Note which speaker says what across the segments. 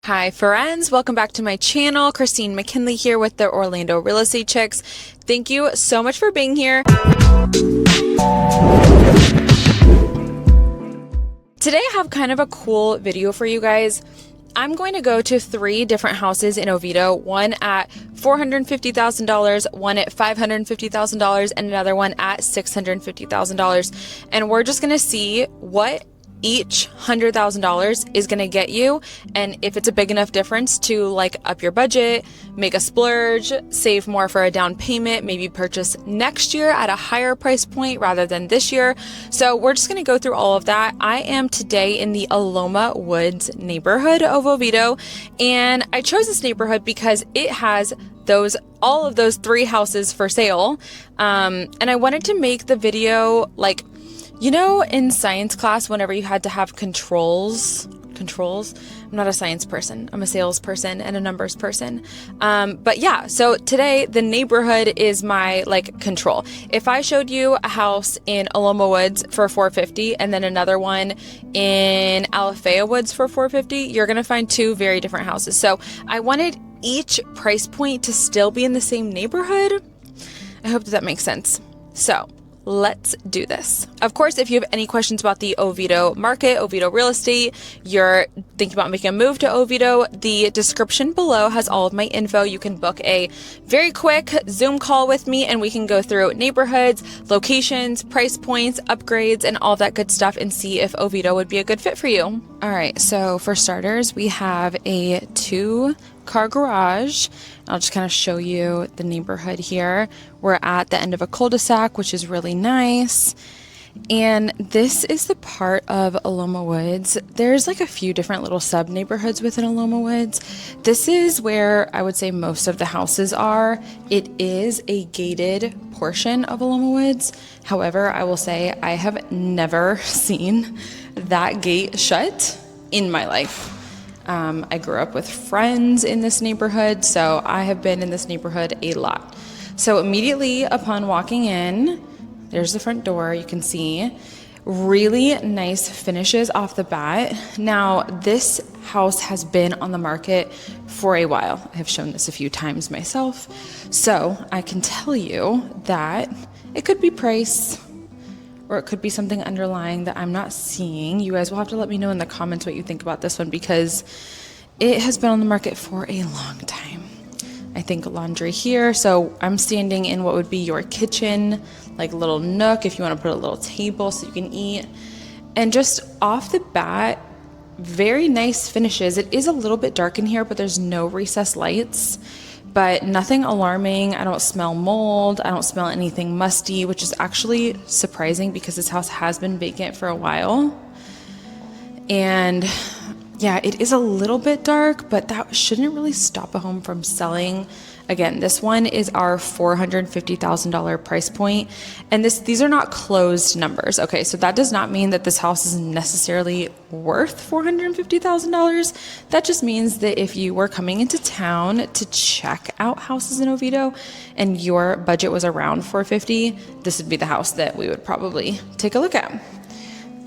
Speaker 1: Hi friends, welcome back to my channel. Christine McKinley here with the Orlando Real Estate Chicks. Thank you so much for being here. Today I have kind of a cool video for you guys. I'm going to go to 3 different houses in Oviedo, one at $450,000, one at $550,000, and another one at $650,000. And we're just gonna see what each $100,000 is going to get you, and if it's a big enough difference to like up your budget, make a splurge, save more for a down payment, maybe purchase next year at a higher price point rather than this year. So we're just going to go through all of that. I am today in the Aloma Woods neighborhood of Oviedo, and I chose this neighborhood because it has all of those 3 houses for sale. And I wanted to make the video like, you know, in science class, whenever you had to have controls, I'm not a science person, I'm a sales person and a numbers person. But yeah, so today the neighborhood is my like control. If I showed you a house in Aloma Woods for $450 and then another one in Aloma Woods for $450, you're going to find 2 very different houses. So I wanted each price point to still be in the same neighborhood. I hope that makes sense. So let's do this. Of course, if you have any questions about the Oviedo market, Oviedo real estate, you're thinking about making a move to Oviedo, the description below has all of my info. You can book a very quick Zoom call with me and we can go through neighborhoods, locations, price points, upgrades, and all that good stuff and see if Oviedo would be a good fit for you. All right, so for starters, we have a 2-car garage. I'll just kind of show you the neighborhood here. We're at the end of a cul-de-sac, which is really nice. And this is the part of Aloma Woods. There's like a few different little sub neighborhoods within Aloma Woods. This is where I would say most of the houses are. It is a gated portion of Aloma Woods. However, I will say I have never seen that gate shut in my life. I grew up with friends in this neighborhood, so I have been in this neighborhood a lot. So immediately upon walking in, there's the front door, you can see. Really nice finishes off the bat. Now, this house has been on the market for a while. I have shown this a few times myself. So I can tell you that it could be price, or it could be something underlying that I'm not seeing. You guys will have to let me know in the comments what you think about this one because it has been on the market for a long time. I think laundry here. So I'm standing in what would be your kitchen, like little nook if you want to put a little table so you can eat. And just off the bat, very nice finishes. It is a little bit dark in here, but there's no recessed lights. But nothing alarming. I don't smell mold. I don't smell anything musty, which is actually surprising because this house has been vacant for a while. And yeah, it is a little bit dark, but that shouldn't really stop a home from selling. Again, this one is our $450,000 price point, and these are not closed numbers. Okay, so that does not mean that this house is necessarily worth $450,000. That just means that if you were coming into town to check out houses in Oviedo and your budget was around $450,000, this would be the house that we would probably take a look at.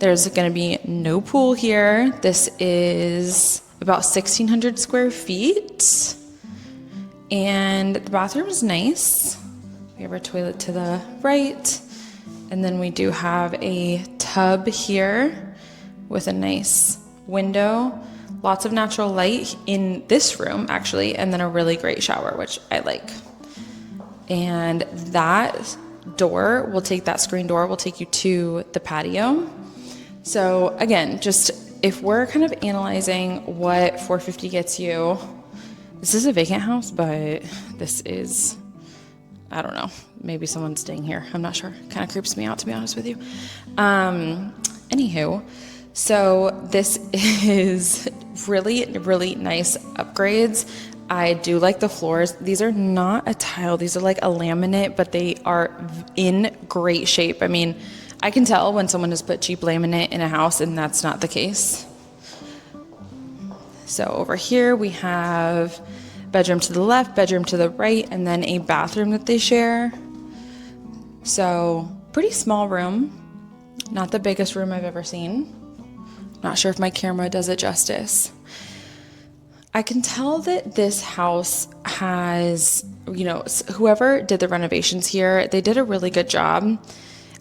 Speaker 1: There's going to be no pool here. This is about 1,600 square feet. And the bathroom is nice. We have our toilet to the right. And then we do have a tub here with a nice window. Lots of natural light in this room, actually. And then a really great shower, which I like. And that door will take, that screen door will take you to the patio. So again, just if we're kind of analyzing what $450,000 gets you, this is a vacant house, but this is, I don't know, maybe someone's staying here. I'm not sure. Kind of creeps me out, to be honest with you. Anywho, so this is really, really nice upgrades. I do like the floors. These are not a tile. These are like a laminate, but they are in great shape. I mean, I can tell when someone has put cheap laminate in a house, and that's not the case. So over here we have bedroom to the left, bedroom to the right, and then a bathroom that they share. So pretty small room. Not the biggest room I've ever seen. Not sure if my camera does it justice. I can tell that this house has, whoever did the renovations here, they did a really good job.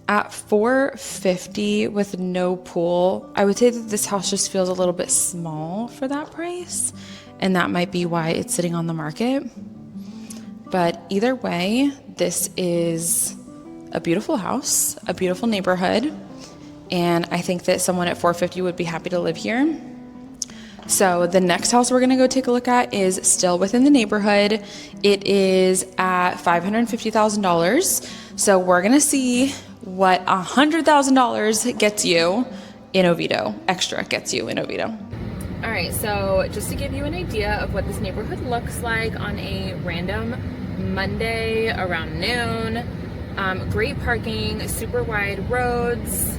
Speaker 1: At $450 with no pool, I would say that this house just feels a little bit small for that price, and that might be why it's sitting on the market. But either way, this is a beautiful house, a beautiful neighborhood, and I think that someone at $450 would be happy to live here. So the next house we're gonna go take a look at is still within the neighborhood. It is at $550,000. So we're gonna see what $100,000 gets you in Oviedo, extra gets you in Oviedo. All right, so just to give you an idea of what this neighborhood looks like on a random Monday around noon. Great parking, super wide roads,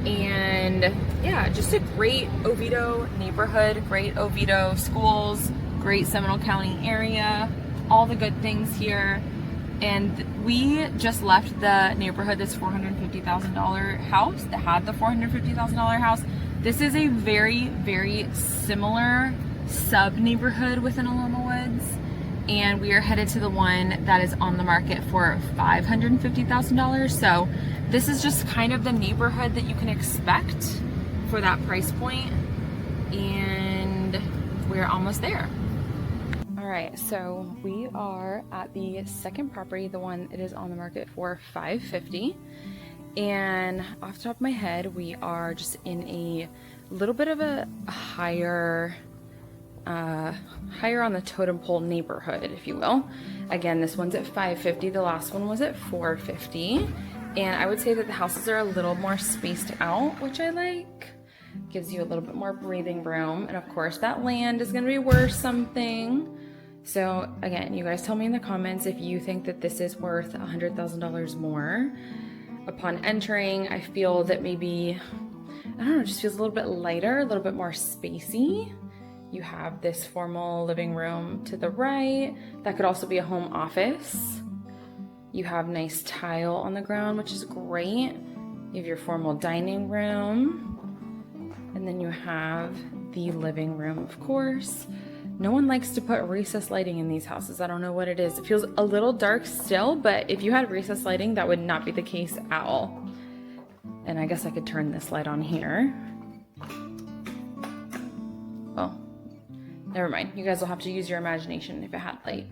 Speaker 1: and yeah, just a great Oviedo neighborhood, great Oviedo schools, great Seminole County area, all the good things here. And we just left the neighborhood, this $450,000 house that had the $450,000 house. This is a very, very similar sub neighborhood within Aloma Woods. And we are headed to the one that is on the market for $550,000. So this is just kind of the neighborhood that you can expect for that price point. And we're almost there. All right, so we are at the second property, the one that is on the market for $550,000. And off the top of my head, we are just in a little bit of a higher on the totem pole neighborhood, if you will. Again, this one's at $550,000. The last one was at $450,000. And I would say that the houses are a little more spaced out, which I like. Gives you a little bit more breathing room. And of course, that land is going to be worth something. So again, you guys tell me in the comments if you think that this is worth $100,000 more. Upon entering, I feel that maybe, I don't know, it just feels a little bit lighter, a little bit more spacey. You have this formal living room to the right. That could also be a home office. You have nice tile on the ground, which is great. You have your formal dining room. And then you have the living room, of course. No one likes to put recessed lighting in these houses. I don't know what it is. It feels a little dark still, but if you had recessed lighting, that would not be the case at all. And I guess I could turn this light on here. Well, never mind. You guys will have to use your imagination if it had light.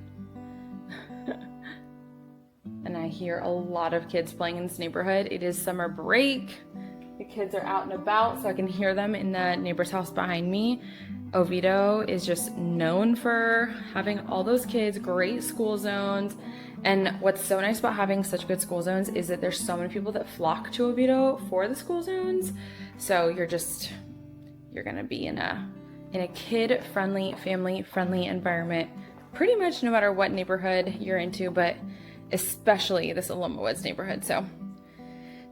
Speaker 1: And I hear a lot of kids playing in this neighborhood. It is summer break. The kids are out and about, so I can hear them in the neighbor's house behind me. Oviedo is just known for having all those kids, great school zones. And what's so nice about having such good school zones is that there's so many people that flock to Oviedo for the school zones. So you're gonna be in a kid-friendly, family-friendly environment pretty much no matter what neighborhood you're into, but especially this Aloma Woods neighborhood. So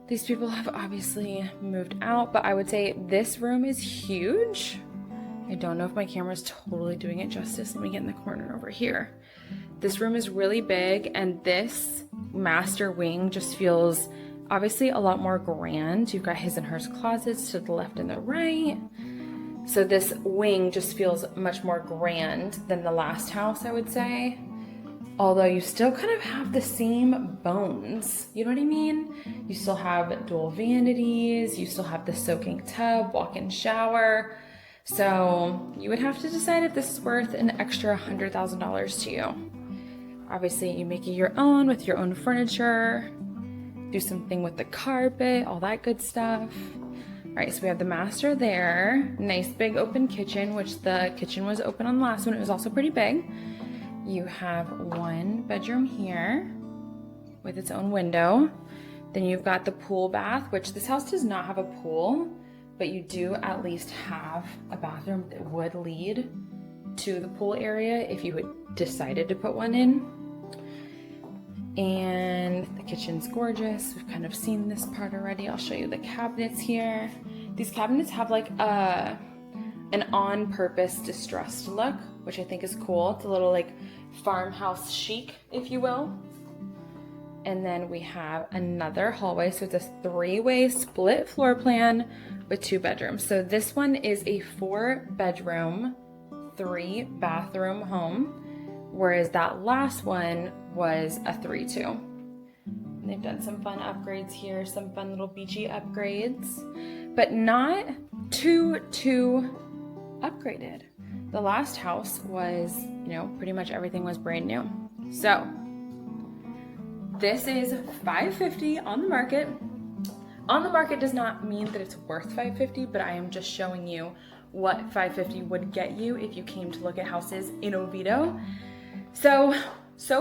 Speaker 1: these people have obviously moved out, but I would say this room is huge. I don't know if my camera's totally doing it justice. Let me get in the corner over here. This room is really big, and this master wing just feels obviously a lot more grand. You've got his and hers closets to the left and the right. So this wing just feels much more grand than the last house, I would say. Although you still kind of have the same bones, you know what I mean? You still have dual vanities, you still have the soaking tub, walk-in shower. So you would have to decide if this is worth an extra $100,000 to you. Obviously, you make it your own with your own furniture, do something with the carpet, all that good stuff. All right, so we have the master there. Nice big open kitchen, which the kitchen was open on the last one. It was also pretty big. You have one bedroom here with its own window. Then you've got the pool bath, which this house does not have a pool, but you do at least have a bathroom that would lead to the pool area if you had decided to put one in. And the kitchen's gorgeous. We've kind of seen this part already. I'll show you the cabinets here. These cabinets have like an on-purpose distressed look, which I think is cool. It's a little like farmhouse chic, if you will. And then we have another hallway. So it's a three-way split floor plan with 2 bedrooms. So this one is a 4-bedroom, 3-bathroom home, whereas that last one was a 3-2. And they've done some fun upgrades here, some fun little beachy upgrades, but not too upgraded. The last house was, pretty much everything was brand new. So this is $550 on the market. On the market does not mean that it's worth $550, but I am just showing you what $550 would get you if you came to look at houses in Oviedo. So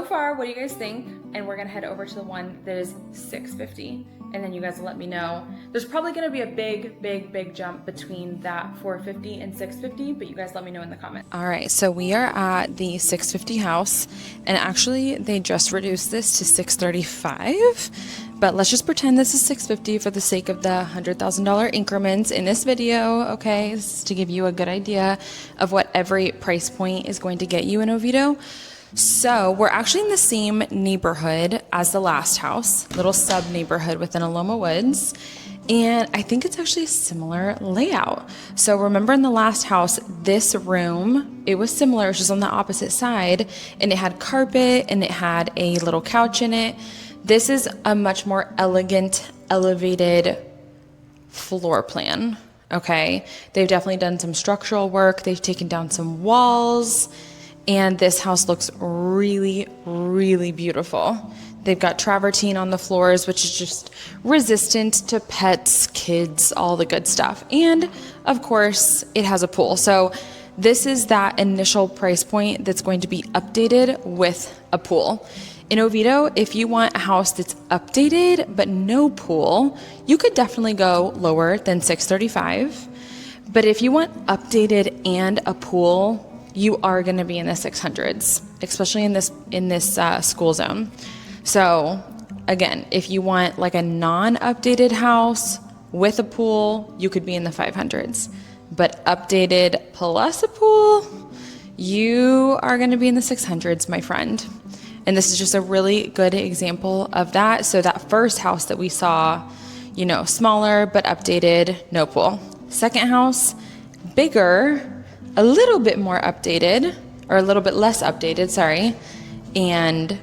Speaker 1: far, what do you guys think? And we're gonna head over to the one that is $650, and then you guys will let me know. There's probably gonna be a big jump between that $450 and $650, but you guys let me know in the comments. All right, so we are at the $650 house, and actually they just reduced this to $635. But let's just pretend this is $650 for the sake of the $100,000 increments in this video, okay? This is to give you a good idea of what every price point is going to get you in Oviedo. So we're actually in the same neighborhood as the last house, little sub-neighborhood within Aloma Woods. And I think it's actually a similar layout. So remember in the last house, this room, it was similar, it was just on the opposite side, and it had carpet and it had a little couch in it. This is a much more elegant, elevated floor plan, okay? They've definitely done some structural work. They've taken down some walls, and this house looks really, really beautiful. They've got travertine on the floors, which is just resistant to pets, kids, all the good stuff. And of course, it has a pool. So this is that initial price point that's going to be updated with a pool. In Oviedo, if you want a house that's updated but no pool, you could definitely go lower than $635. But if you want updated and a pool, you are going to be in the 600s, especially in this school zone. So again, if you want like a non-updated house with a pool, you could be in the 500s. But updated plus a pool, you are going to be in the 600s, my friend. And this is just a really good example of that. So that first house that we saw, smaller but updated, no pool. Second house, bigger, a little bit more updated, or a little bit less updated, sorry, and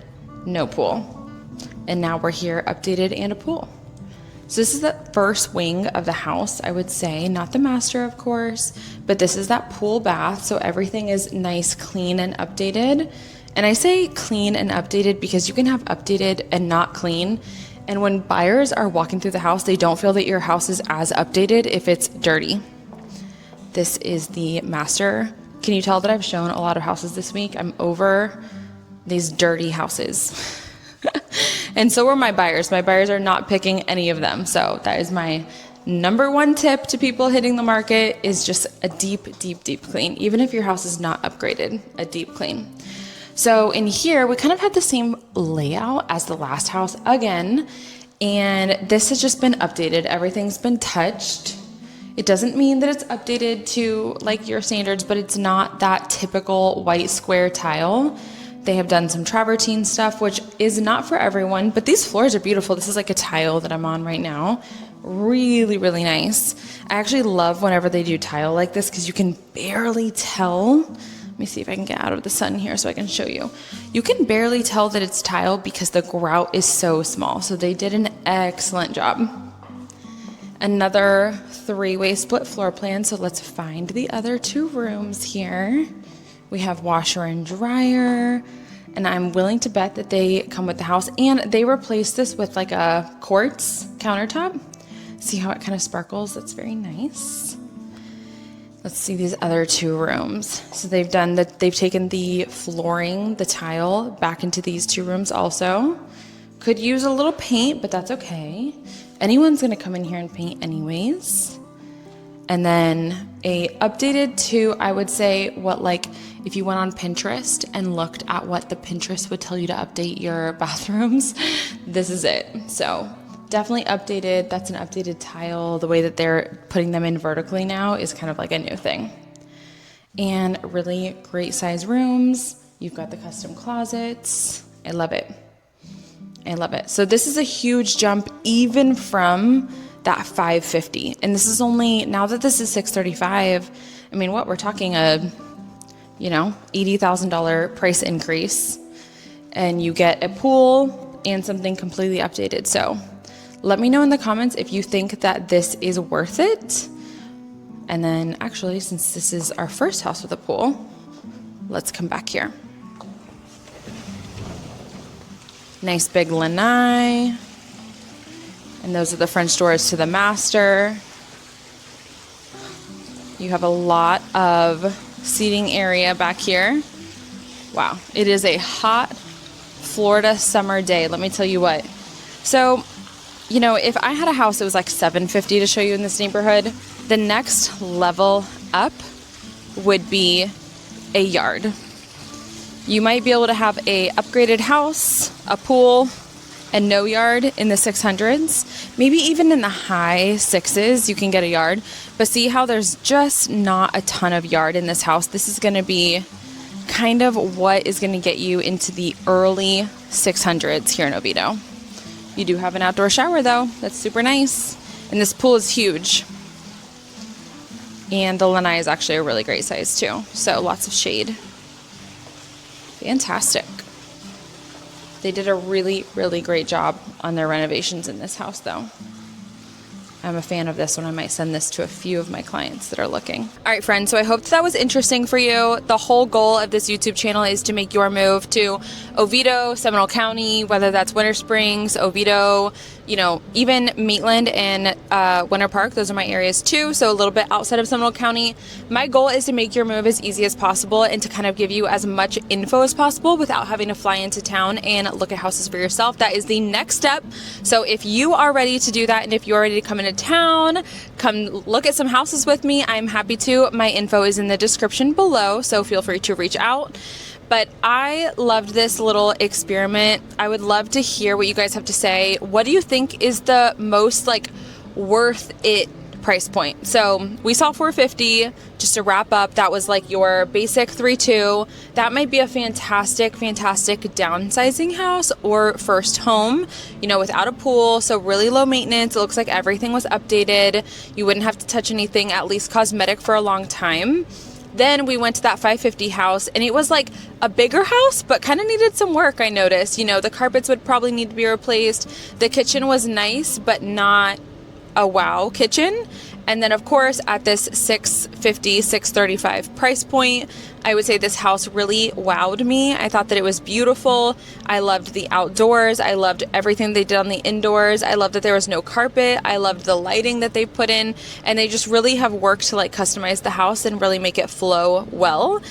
Speaker 1: no pool. And now we're here, updated and a pool. So this is the first wing of the house, I would say, not the master, of course, but this is that pool bath. So everything is nice, clean, and updated. And I say clean and updated because you can have updated and not clean. And when buyers are walking through the house, they don't feel that your house is as updated if it's dirty. This is the master. Can you tell that I've shown a lot of houses this week? I'm over these dirty houses. And so are my buyers. My buyers are not picking any of them. So that is my number one tip to people hitting the market, is just a deep clean. Even if your house is not upgraded, a deep clean. So in here, we kind of had the same layout as the last house again, and this has just been updated. Everything's been touched. It doesn't mean that it's updated to like your standards, but it's not that typical white square tile. They have done some travertine stuff, which is not for everyone, but these floors are beautiful. This is like a tile that I'm on right now. Really, really nice. I actually love whenever they do tile like this because you can barely tell. Let me see if I can get out of the sun here so I can show you. You can barely tell that it's tile because the grout is so small. So they did an excellent job. Another 3-way split floor plan. So let's find the other 2 rooms here. We have washer and dryer, and I'm willing to bet that they come with the house, and they replaced this with like a quartz countertop. See how it kind of sparkles? That's very nice. Let's see these other 2 rooms. So they've taken the flooring, the tile, back into these 2 rooms also. Could use a little paint, but that's okay. Anyone's gonna come in here and paint anyways. And then a updated to, I would say, what, like if you went on Pinterest and looked at what the Pinterest would tell you to update your bathrooms, this is it. So definitely updated. That's an updated tile. The way that they're putting them in vertically now is kind of like a new thing. And really great size rooms. You've got the custom closets. I love it. I love it. So this is a huge jump even from that 550. And this is only, now that this is 635, I mean, what we're talking a $80,000 price increase, and you get a pool and something completely updated. So let me know in the comments if you think that this is worth it. And then actually, since this is our first house with a pool, let's come back here. Nice big lanai. And those are the French doors to the master. You have a lot of seating area back here. Wow, it is a hot Florida summer day, let me tell you what. So, if I had a house that was like $750 to show you in this neighborhood, the next level up would be a yard. You might be able to have a upgraded house, a pool, and no yard in the 600s. Maybe even in the high 6s you can get a yard. But see how there's just not a ton of yard in this house. This is going to be kind of what is going to get you into the early 600s here in Oviedo. You do have an outdoor shower though. That's super nice. And this pool is huge. And the lanai is actually a really great size too. So lots of shade. Fantastic. They did a really, really great job on their renovations in this house though. I'm a fan of this one. I might send this to a few of my clients that are looking. All right, friends, so I hope that was interesting for you. The whole goal of this YouTube channel is to make your move to Oviedo, Seminole County, whether that's Winter Springs, Oviedo, even Maitland and Winter Park. Those are my areas too, so a little bit outside of Seminole County. My goal is to make your move as easy as possible and to kind of give you as much info as possible without having to fly into town and look at houses for yourself. That is the next step. So if you are ready to do that and if you're ready to come into town, come look at some houses with me, I'm happy to. My info is in the description below, so feel free to reach out. But I loved this little experiment. I would love to hear what you guys have to say. What do you think is the most worth it price point? So we saw $450. Just to wrap up, that was like your basic 3-2. That might be a fantastic downsizing house or first home, without a pool. So really low maintenance. It looks like everything was updated. You wouldn't have to touch anything, at least cosmetic, for a long time. Then we went to that 550 house, and it was like a bigger house, but kind of needed some work, I noticed. The carpets would probably need to be replaced. The kitchen was nice, but not a wow kitchen. And then of course at this $650, $635 price point, I would say this house really wowed me. I thought that it was beautiful. I loved the outdoors. I loved everything they did on the indoors. I loved that there was no carpet. I loved the lighting that they put in, and they just really have worked to customize the house and really make it flow well.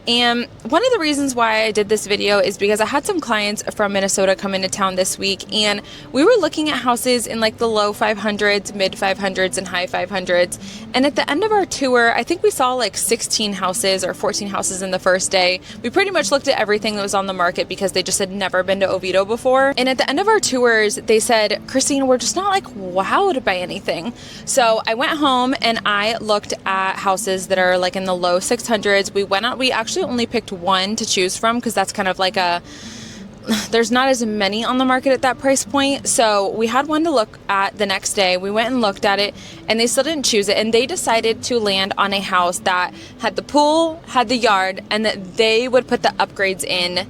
Speaker 1: And one of the reasons why I did this video is because I had some clients from Minnesota come into town this week, and we were looking at houses in the low 500s, mid 500s, and high 500s. And at the end of our tour, I think we saw 16 houses or 14 houses in the first day. We pretty much looked at everything that was on the market because they just had never been to Oviedo before. And at the end of our tours, they said, Christine, we're just not wowed by anything. So I went home and I looked at houses that are in the low 600s. We went out, we actually only picked one to choose from because that's kind of there's not as many on the market at that price point. So we had one to look at the next day. We went and looked at it, and they still didn't choose it. And they decided to land on a house that had the pool, had the yard, and that they would put the upgrades in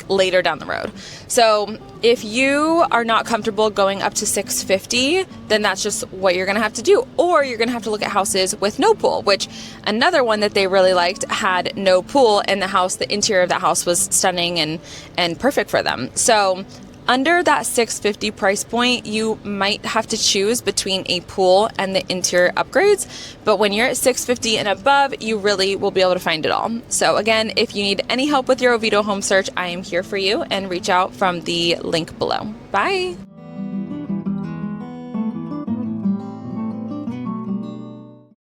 Speaker 1: later down the road. So if you are not comfortable going up to $650, then that's just what you're gonna have to do. Or you're gonna have to look at houses with no pool, which another one that they really liked had no pool, and the interior of that house was stunning and perfect for them. So under that $650 price point, you might have to choose between a pool and the interior upgrades. But when you're at $650 and above, you really will be able to find it all. So again, if you need any help with your Oviedo home search, I am here for you, and reach out from the link below. Bye.